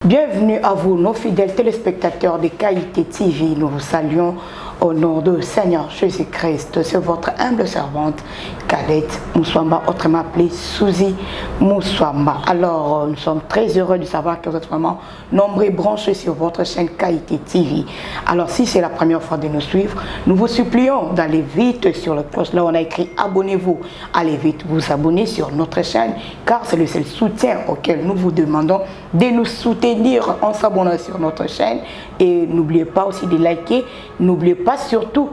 Bienvenue à vous, nos fidèles téléspectateurs de Qualité TV. Nous vous saluons au nom de Seigneur Jésus-Christ. C'est votre humble servante, Kadette Moussouamba, autrement appelée Suzy Moussouamba. Alors, nous sommes très heureux de savoir que vous êtes vraiment nombreux et branchés sur votre chaîne Qualité TV. Alors, si c'est la première fois de nous suivre, nous vous supplions d'aller vite sur le cloche. Là, on a écrit abonnez-vous. Allez vite vous abonner sur notre chaîne, car c'est le seul soutien auquel nous vous demandons de nous soutenir en s'abonnant sur notre chaîne. Et n'oubliez pas aussi de liker, n'oubliez pas surtout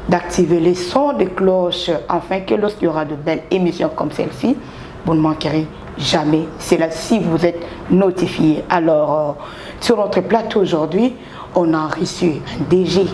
d'activer les sons de cloche afin que lorsqu'il y aura de belles émissions comme celle-ci, vous ne manquerez jamais. C'est là si vous êtes notifié. Alors, sur notre plateau aujourd'hui, on a reçu un DG,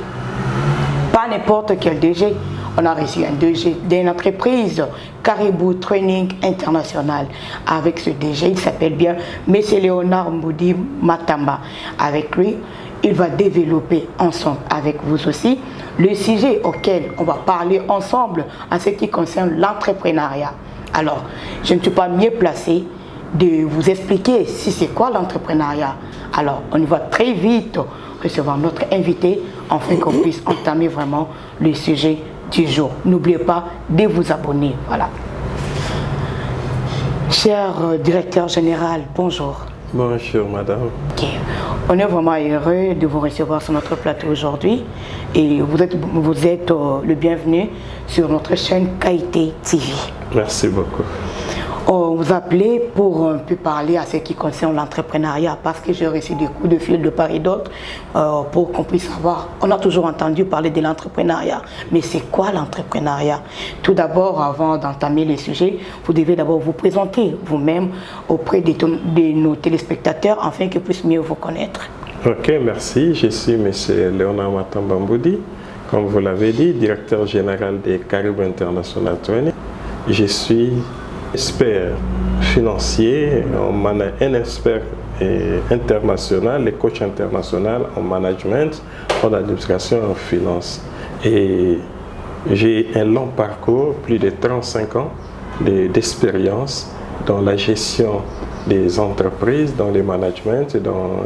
pas n'importe quel DG. On a reçu un DG d'une entreprise, Caribou Training International. Avec ce DG, il s'appelle bien M. Léonard Mboudi Matamba. Avec lui, il va développer ensemble avec vous aussi le sujet auquel on va parler ensemble en ce qui concerne l'entrepreneuriat. Alors, je ne suis pas mieux placé de vous expliquer si c'est quoi l'entrepreneuriat. Alors, on y va très vite recevoir notre invité afin qu'on puisse entamer vraiment le sujet du jour. N'oubliez pas de vous abonner. Voilà. Cher directeur général, bonjour. Bonjour madame. Okay. On est vraiment heureux de vous recevoir sur notre plateau aujourd'hui et vous êtes le bienvenu sur notre chaîne Qualité TV. Merci beaucoup. On vous appelait pour un peu parler à ce qui concerne l'entrepreneuriat parce que j'ai reçu des coups de fil de part et d'autre pour qu'on puisse savoir. On a toujours entendu parler de l'entrepreneuriat, mais c'est quoi l'entrepreneuriat? Tout d'abord, avant d'entamer les sujets, vous devez d'abord vous présenter vous-même auprès de nos téléspectateurs afin qu'ils puissent mieux vous connaître. Ok, merci. Je suis M. Léonard Matamba Mboudi, comme vous l'avez dit, directeur général des Caribou International Training. Je suis expert financier, un expert international, et coach international en management, en administration et en finance. Et j'ai un long parcours, plus de 35 ans d'expérience dans la gestion des entreprises, dans le management, dans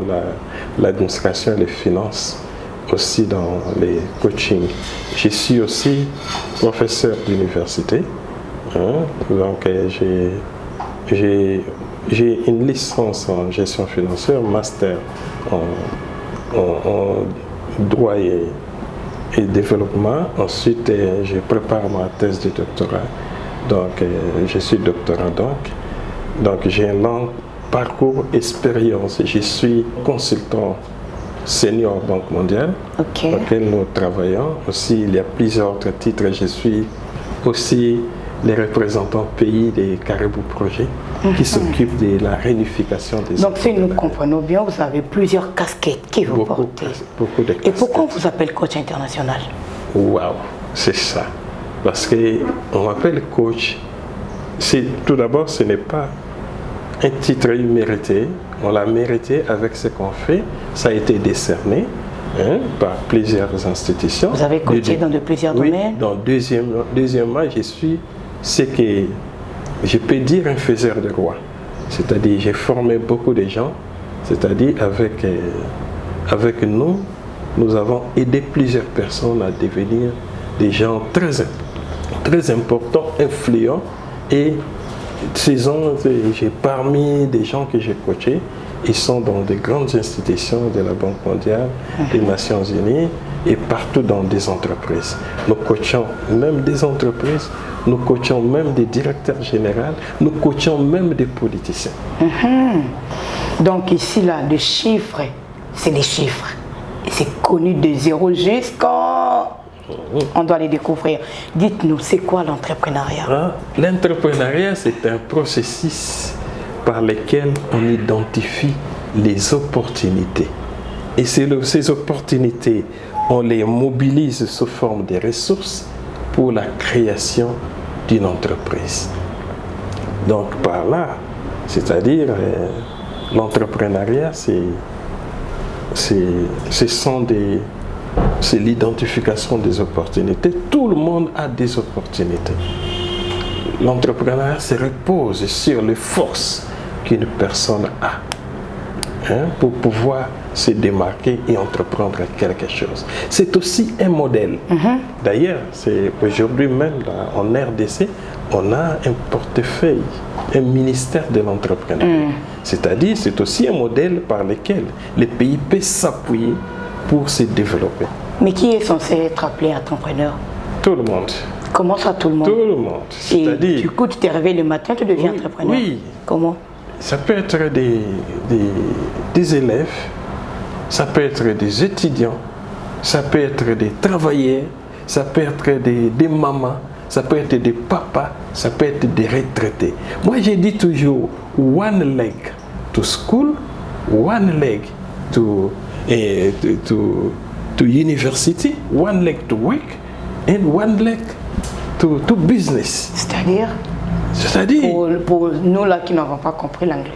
l'administration et les finances, aussi dans les coachings. Je suis aussi professeur d'université. Donc j'ai une licence en gestion financière, master en droit et développement. Ensuite, je prépare ma thèse de doctorat. Donc je suis doctorant donc j'ai un long parcours expérience. Je suis consultant senior Banque mondiale, auquel nous travaillons. Aussi, il y a plusieurs autres titres. Je suis aussi les représentants pays des Caribou Projets qui s'occupent de la réunification des Donc si nous comprenons bien, vous avez plusieurs casquettes qui vous portez. Beaucoup de casquettes. Et pourquoi on vous appelle coach international? Waouh, c'est ça. Parce qu'on m'appelle coach. Tout d'abord, ce n'est pas un titre immérité. On l'a mérité avec ce qu'on fait. Ça a été décerné par plusieurs institutions. Vous avez coaché dans plusieurs domaines? Deuxièmement, je suis ce que je peux dire un faiseur de roi. C'est-à-dire, j'ai formé beaucoup de gens. C'est-à-dire, avec nous, nous avons aidé plusieurs personnes à devenir des gens très importants, influents. Et parmi des gens que j'ai coachés, ils sont dans de grandes institutions de la Banque mondiale, des Nations unies et partout dans des entreprises. Nous coachons même des entreprises, nous coachons même des directeurs généraux, nous coachons même des politiciens. Donc ici, là, les chiffres, c'est des chiffres. Et c'est connu de zéro jusqu'à... On doit les découvrir. Dites-nous, c'est quoi l'entrepreneuriat? L'entrepreneuriat, c'est un processus par lequel on identifie les opportunités. Et ces opportunités, on les mobilise sous forme de ressources pour la création d'une entreprise. Donc par là, c'est-à-dire l'entrepreneuriat, c'est l'identification des opportunités. Tout le monde a des opportunités. L'entrepreneuriat se repose sur les forces qu'une personne a. pour pouvoir se démarquer et entreprendre quelque chose. C'est aussi un modèle. D'ailleurs, c'est aujourd'hui même là, en RDC, on a un portefeuille, un ministère de l'entrepreneuriat. C'est-à-dire, c'est aussi un modèle par lequel les pays peuvent s'appuyer pour se développer. Mais qui est censé être appelé entrepreneur? Tout le monde. Comment ça, tout le monde? Tout le monde. C'est-à-dire... Du coup, tu t'es réveillé le matin, tu deviens entrepreneur? Oui. Comment? Ça peut être des élèves, ça peut être des étudiants, ça peut être des travailleurs, ça peut être des mamans, ça peut être des papas, ça peut être des retraités. Moi, j'ai dit toujours, one leg to school, one leg to university, one leg to work, and one leg to business. C'est-à-dire pour nous là qui n'avons pas compris l'anglais.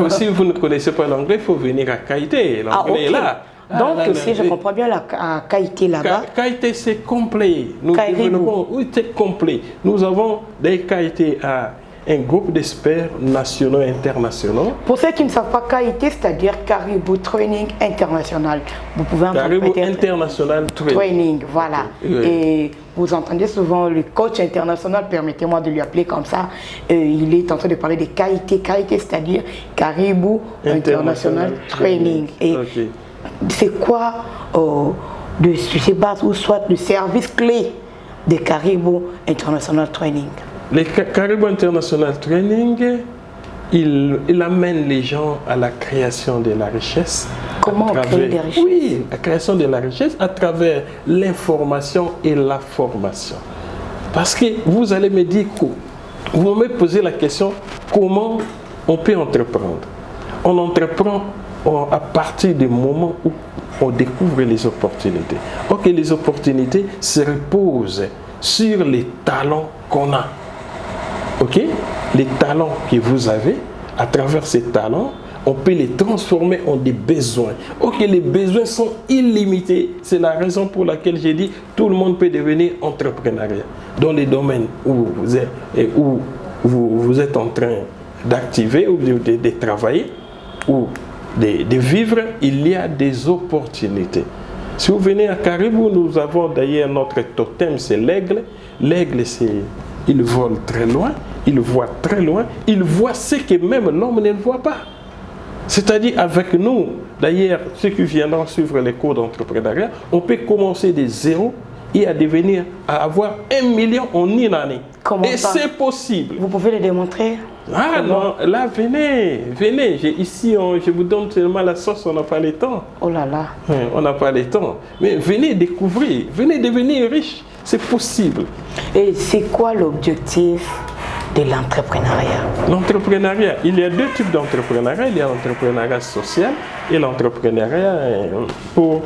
Si vous ne connaissez pas l'anglais, il faut venir à Kaité. L'anglais est là. Donc, si je comprends bien, à Kaité là-bas. Kaité, c'est complet. Nous développons, oui, c'est complet. Nous avons des Kaité à un groupe d'experts nationaux et internationaux. Pour ceux qui ne savent pas Kaité, c'est-à-dire Caribou Training International. Vous pouvez entendre Caribou International Training. Voilà. Okay. Et vous entendez souvent le coach international, permettez-moi de lui appeler comme ça. Il est en train de parler de Kaité. Kaité, c'est-à-dire Caribou International Training. Et c'est quoi de ces bases ou soit le service clé de Caribou International Training? Le Caribou International Training, il amène les gens à la création de la richesse. Comment créer des richesses? Oui, la création de la richesse à travers l'information et la formation. Parce que vous allez me dire, vous me posez la question, comment on peut entreprendre? On entreprend à partir du moment où on découvre les opportunités. Ok, les opportunités se reposent sur les talents qu'on a. Ok, les talents que vous avez, à travers ces talents, on peut les transformer en des besoins. Ok, les besoins sont illimités. C'est la raison pour laquelle j'ai dit tout le monde peut devenir entrepreneur. Dans les domaines où vous êtes en train d'activer ou de travailler ou de vivre, il y a des opportunités. Si vous venez à Caribou, nous avons d'ailleurs notre totem, c'est l'aigle. L'aigle, il vole très loin, il voit très loin, il voit ce que même l'homme ne voit pas. C'est-à-dire avec nous, d'ailleurs, ceux qui viendront suivre les cours d'entrepreneuriat, on peut commencer de zéro et à avoir 1 million en une année. Comment et c'est possible. Vous pouvez le démontrer? Non, là, venez. Ici, je vous donne seulement la sauce, on n'a pas le temps. Oh là là. On n'a pas le temps. Mais venez découvrir, venez devenir riche. C'est possible. Et c'est quoi l'objectif de l'entrepreneuriat? L'entrepreneuriat, il y a deux types d'entrepreneuriat. Il y a l'entrepreneuriat social et l'entrepreneuriat pour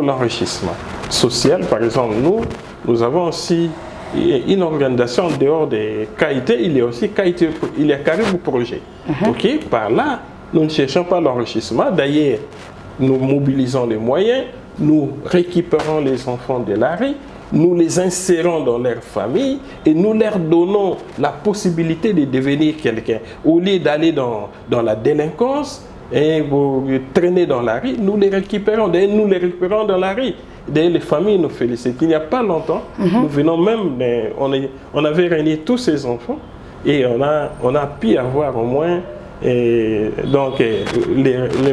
l'enrichissement. Social, par exemple, nous avons aussi une organisation en dehors des Kaité, il y a aussi Kaité, il y a Caribou Projet. Ok, par là, nous ne cherchons pas l'enrichissement. D'ailleurs, nous mobilisons les moyens, nous récupérons les enfants de la rue, nous les insérons dans leur famille et nous leur donnons la possibilité de devenir quelqu'un. Au lieu d'aller dans la délinquance et vous traîner dans la rue, nous les récupérons dans la rue. D'ailleurs, les familles nous félicitent. Il n'y a pas longtemps, nous venons même, on avait réuni tous ces enfants et on a pu avoir au moins les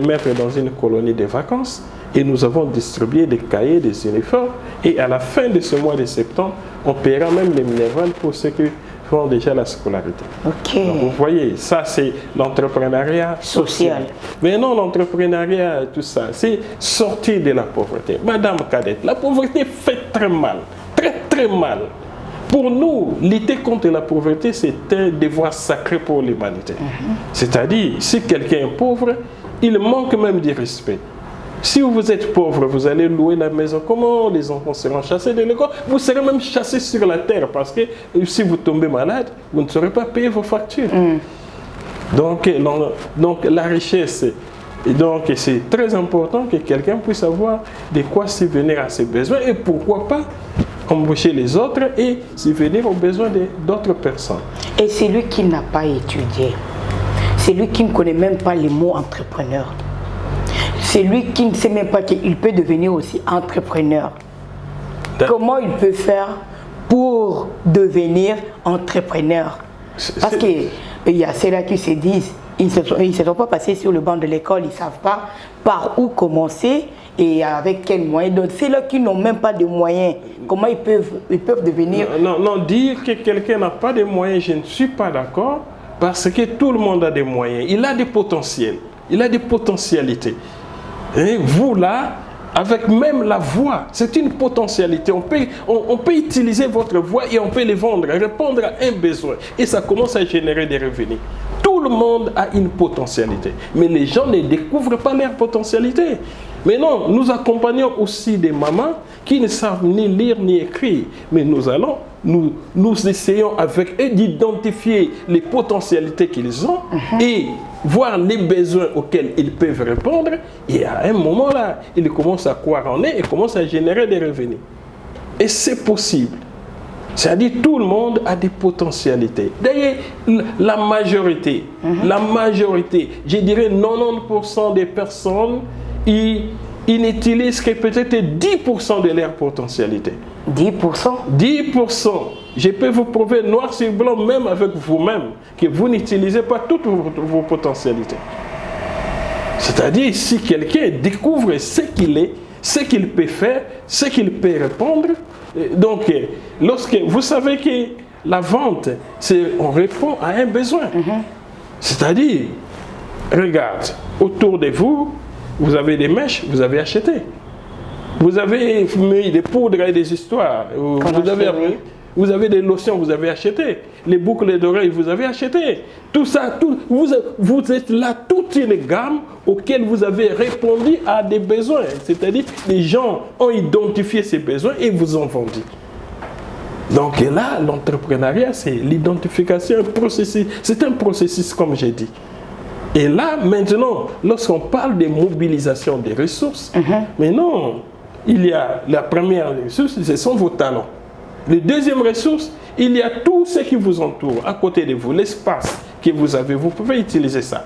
mettre dans une colonie de vacances et nous avons distribué des cahiers, des uniformes et à la fin de ce mois de septembre, on paiera même les minerales pour ceux qui font déjà la scolarité. Ok. Donc, vous voyez, ça c'est l'entrepreneuriat social. Mais non, l'entrepreneuriat, tout ça, c'est sortir de la pauvreté. Madame Cadette, la pauvreté fait très mal, très très mal. Pour nous, lutter contre la pauvreté, c'est un devoir sacré pour l'humanité. C'est-à-dire, si quelqu'un est pauvre, il manque même de respect. Si vous êtes pauvre, vous allez louer la maison. Comment les enfants seront chassés de l'école? Vous serez même chassés sur la terre parce que si vous tombez malade, vous ne saurez pas payer vos factures. Donc la richesse, c'est très important que quelqu'un puisse avoir de quoi subvenir à ses besoins et pourquoi pas embaucher les autres et subvenir aux besoins d'autres personnes. Et celui qui n'a pas étudié, celui qui ne connaît même pas les mots entrepreneur, celui qui ne sait même pas qu'il peut devenir aussi entrepreneur, comment il peut faire pour devenir entrepreneur? Parce qu'il y a ceux-là qui se disent, ils ne se sont pas passés sur le banc de l'école, ils ne savent pas par où commencer et avec quels moyens. Donc c'est là qui n'ont même pas de moyens. Comment ils peuvent devenir... Non, dire que quelqu'un n'a pas de moyens, je ne suis pas d'accord, parce que tout le monde a des moyens. Il a des potentiels, il a des potentialités. Et vous là, avec même la voix, c'est une potentialité. On peut utiliser votre voix et on peut les vendre, répondre à un besoin. Et ça commence à générer des revenus. Tout le monde a une potentialité. Mais les gens ne découvrent pas leur potentialité. Mais non, nous accompagnons aussi des mamans qui ne savent ni lire ni écrire. Mais nous essayons avec eux d'identifier les potentialités qu'ils ont et voir les besoins auxquels ils peuvent répondre. Et à un moment là, ils commencent à croire en eux et commencent à générer des revenus. Et c'est possible. C'est-à-dire tout le monde a des potentialités. D'ailleurs, la majorité, je dirais 90% des personnes, ils n'utilisent que peut-être 10% de leur potentialité. 10%? 10%. Je peux vous prouver noir sur blanc, même avec vous-même, que vous n'utilisez pas toutes vos potentialités. C'est-à-dire, si quelqu'un découvre ce qu'il est, ce qu'il peut faire, ce qu'il peut répondre, donc, lorsque vous savez que la vente, on répond à un besoin. C'est-à-dire, regarde, autour de vous, vous avez des mèches, vous avez acheté. Vous avez mis des poudres et des histoires. Vous avez des lotions, vous avez acheté. Les boucles d'oreilles, vous avez acheté. Tout ça, vous êtes là, toute une gamme auquel vous avez répondu à des besoins. C'est-à-dire, les gens ont identifié ces besoins et vous ont vendu. Donc là, l'entrepreneuriat, c'est l'identification, c'est un processus comme j'ai dit. Et là, maintenant, lorsqu'on parle de mobilisation des ressources, mais non, il y a la première ressource, ce sont vos talents. La deuxième ressource, il y a tout ce qui vous entoure, à côté de vous, l'espace que vous avez, vous pouvez utiliser ça.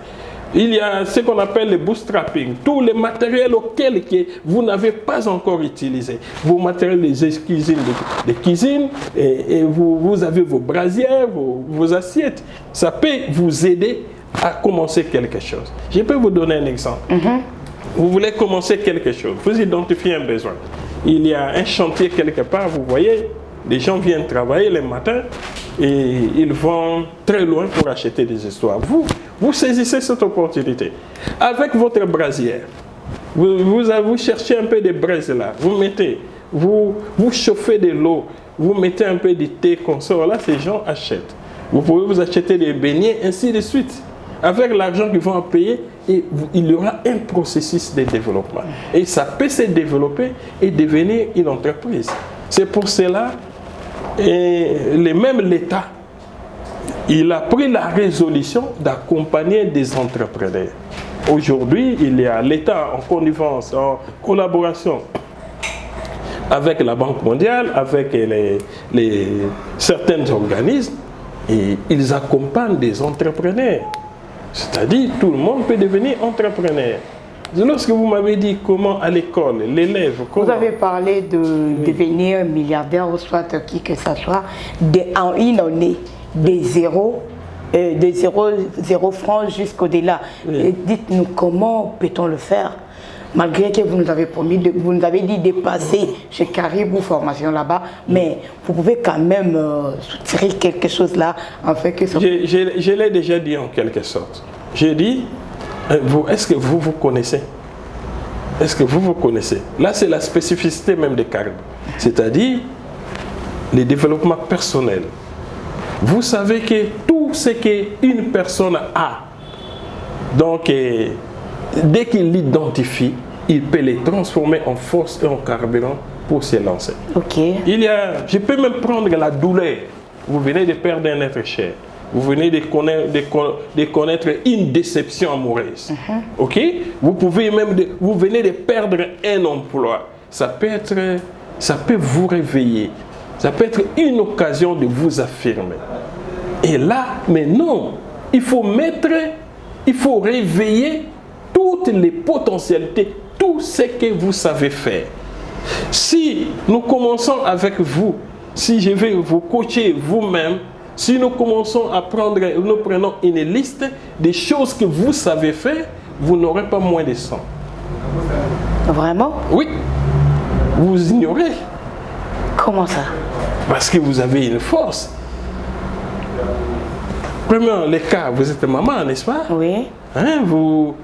Il y a ce qu'on appelle le bootstrapping, tous les matériels auxquels vous n'avez pas encore utilisé. Vos matériels de cuisine, et vous avez vos brasières, vos assiettes. Ça peut vous aider à commencer quelque chose. Je peux vous donner un exemple. Vous voulez commencer quelque chose, vous identifiez un besoin. Il y a un chantier quelque part, vous voyez, les gens viennent travailler le matin et ils vont très loin pour acheter des histoires. Vous saisissez cette opportunité. Avec votre brasière, vous cherchez un peu de braise là, vous chauffez de l'eau, vous mettez un peu de thé comme ça, là ces gens achètent. Vous pouvez vous acheter des beignets, ainsi de suite. Avec l'argent qu'ils vont payer, il y aura un processus de développement. Et ça peut se développer et devenir une entreprise. C'est pour cela, même l'État, il a pris la résolution d'accompagner des entrepreneurs. Aujourd'hui, il y a l'État en connivence, en collaboration avec la Banque mondiale, avec certains organismes, et ils accompagnent des entrepreneurs. C'est-à-dire, tout le monde peut devenir entrepreneur. Lorsque vous m'avez dit comment à l'école, l'élève... Vous avez parlé de devenir milliardaire, ou soit qui que ce soit, en une année, de 0 francs jusqu'au-delà. Dites-nous comment peut-on le faire, malgré que vous nous avez promis, vous nous avez dit de passer chez Caribou Formation là-bas, mais vous pouvez quand même soutirer quelque chose là, en fait que... Je l'ai déjà dit en quelque sorte. J'ai dit, est-ce que vous vous connaissez? Est-ce que vous vous connaissez? Là, c'est la spécificité même de Caribou. C'est-à-dire, le développement personnel. Vous savez que tout ce qu'une personne a, donc dès qu'il l'identifie, il peut les transformer en force et en carburant pour se lancer. Je peux même prendre la douleur. Vous venez de perdre un être cher. Vous venez de connaître une déception amoureuse. Vous venez de perdre un emploi. Ça peut vous réveiller. Ça peut être une occasion de vous affirmer. Et là, mais non, il faut réveiller toute toutes les potentialités, tout ce que vous savez faire. Si nous commençons avec vous, si je vais vous coacher vous-même, si nous commençons à prendre, nous prenons une liste des choses que vous savez faire, vous n'aurez pas moins de 100. Vraiment? Oui. Vous ignorez. Comment ça? Parce que vous avez une force. Premièrement, les cas, vous êtes maman, n'est-ce pas? Oui. Hein, vous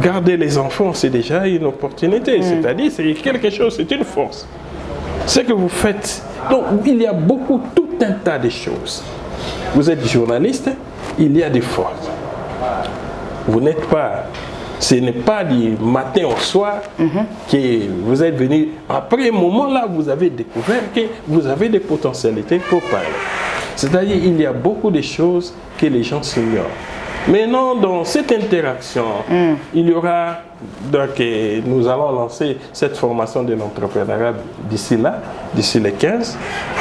gardez les enfants, c'est déjà une opportunité. C'est-à-dire, c'est quelque chose, c'est une force. Ce que vous faites. Donc, il y a beaucoup, tout un tas de choses. Vous êtes journaliste, il y a des forces. Vous n'êtes pas, ce n'est pas du matin au soir que vous êtes venu. Après un moment là, vous avez découvert que vous avez des potentialités pour parler. C'est-à-dire, il y a beaucoup de choses que les gens s'ignorent. Maintenant, dans cette interaction, il y aura, donc, nous allons lancer cette formation de l'entrepreneuriat d'ici là, d'ici le 15.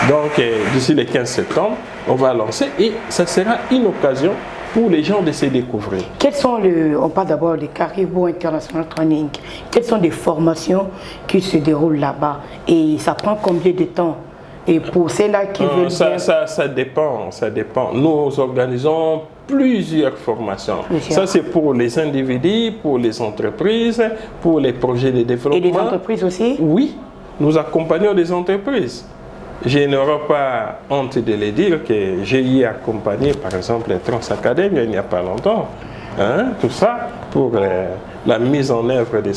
Donc, d'ici le 15 septembre, on va lancer et ça sera une occasion pour les gens de se découvrir. Quels sont on parle d'abord des Caribou International Training. Quelles sont les formations qui se déroulent là-bas et ça prend combien de temps? Et pour ceux-là qui veulent... Ça dépend, ça dépend. Nous organisons plusieurs formations. Ça, c'est pour les individus, pour les entreprises, pour les projets de développement. Et les entreprises aussi? Oui, nous accompagnons des entreprises. Je n'aurai pas honte de le dire que j'ai y accompagné, par exemple, les Transacadémies il n'y a pas longtemps. Hein, tout ça pour la mise en œuvre de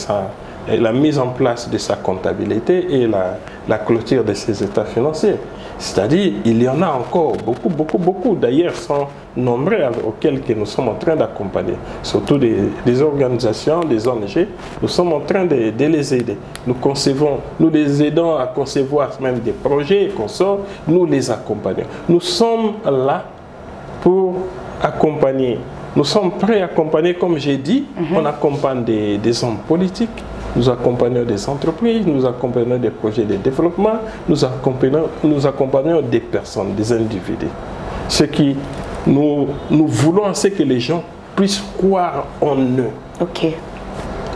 la mise en place de sa comptabilité et la clôture de ses états financiers. C'est-à-dire, il y en a encore beaucoup, d'ailleurs, sont nombreux auxquels que nous sommes en train d'accompagner. Surtout des organisations, des ONG, nous sommes en train de les aider. Nous les aidons à concevoir même des projets et consorts, nous les accompagnons. Nous sommes là pour accompagner. Nous sommes prêts à accompagner, comme j'ai dit, on accompagne des hommes politiques, nous accompagnons des entreprises, nous accompagnons des projets de développement, nous accompagnons des personnes, des individus. Ce qui nous voulons, c'est que les gens puissent croire en eux. Ok.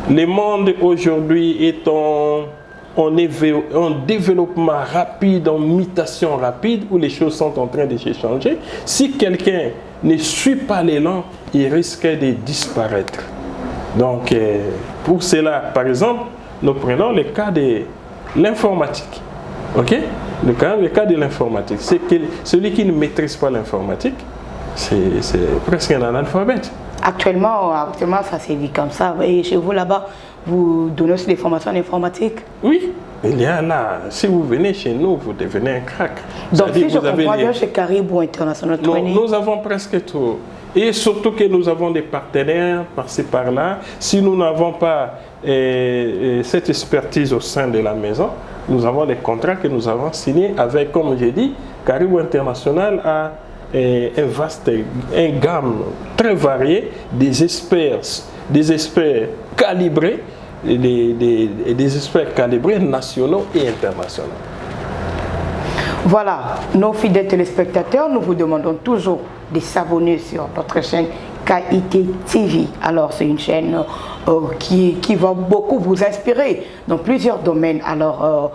Le monde aujourd'hui est en développement rapide, en mutation rapide, où les choses sont en train de se changer. Si quelqu'un ne suit pas l'élan, il risque de disparaître. Donc, pour cela, par exemple, nous prenons le cas de l'informatique. Ok? Le cas de l'informatique. C'est que celui qui ne maîtrise pas l'informatique, c'est presque un analphabète. Actuellement, ça s'est dit comme ça. Et chez vous là-bas, vous donnez aussi des formations en informatique? Oui, il y a là. Si vous venez chez nous, vous devenez un crack. Donc, si je comprends bien, chez Caribou International Training. Nous avons presque tout. Et surtout que nous avons des partenaires par-ci par-là. Si nous n'avons pas cette expertise au sein de la maison, nous avons des contrats que nous avons signés avec, comme j'ai dit, Caribou International a une gamme très variée des experts calibrés, des experts calibrés nationaux et internationaux. Voilà, nos fidèles téléspectateurs, nous vous demandons toujours de s'abonner sur notre chaîne KIT TV. Alors, c'est une chaîne qui va beaucoup vous inspirer dans plusieurs domaines. Alors,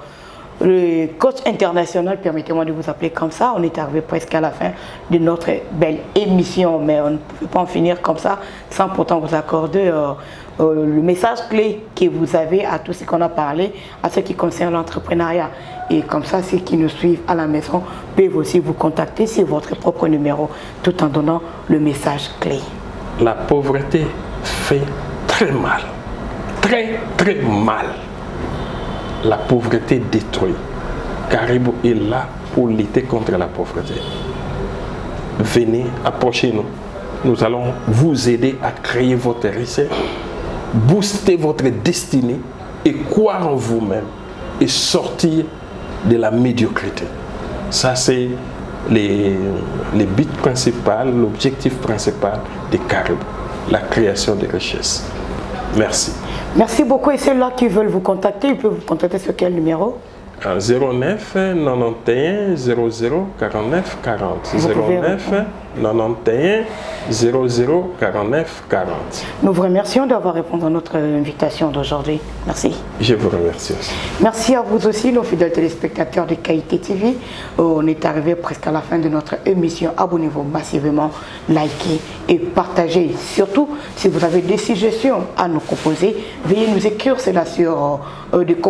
le coach international, permettez-moi de vous appeler comme ça, on est arrivé presque à la fin de notre belle émission, mais on ne peut pas en finir comme ça sans pourtant vous accorder le message clé que vous avez à tout ce qu'on a parlé, à ce qui concerne l'entrepreneuriat. Et comme ça, ceux qui nous suivent à la maison peuvent aussi vous contacter sur votre propre numéro, tout en donnant le message clé. La pauvreté fait très mal, très mal. La pauvreté détruit. Caribou est là pour lutter contre la pauvreté. Venez, approchez-nous. Nous allons vous aider à créer votre richesse, booster votre destinée et croire en vous-même et sortir de la médiocrité. Ça, c'est le but principal, l'objectif principal de Caribou, la création de richesses. Merci. Merci beaucoup. Et ceux-là qui veulent vous contacter, ils peuvent vous contacter sur quel numéro? 09 91 00 49 40. 09 91 00 49 40. Nous vous remercions d'avoir répondu à notre invitation d'aujourd'hui. Merci. Je vous remercie aussi. Merci à vous aussi, nos fidèles téléspectateurs de KIT TV. On est arrivé presque à la fin de notre émission. Abonnez-vous massivement, likez et partagez. Surtout, si vous avez des suggestions à nous proposer, veuillez nous écrire cela sur des commentaires.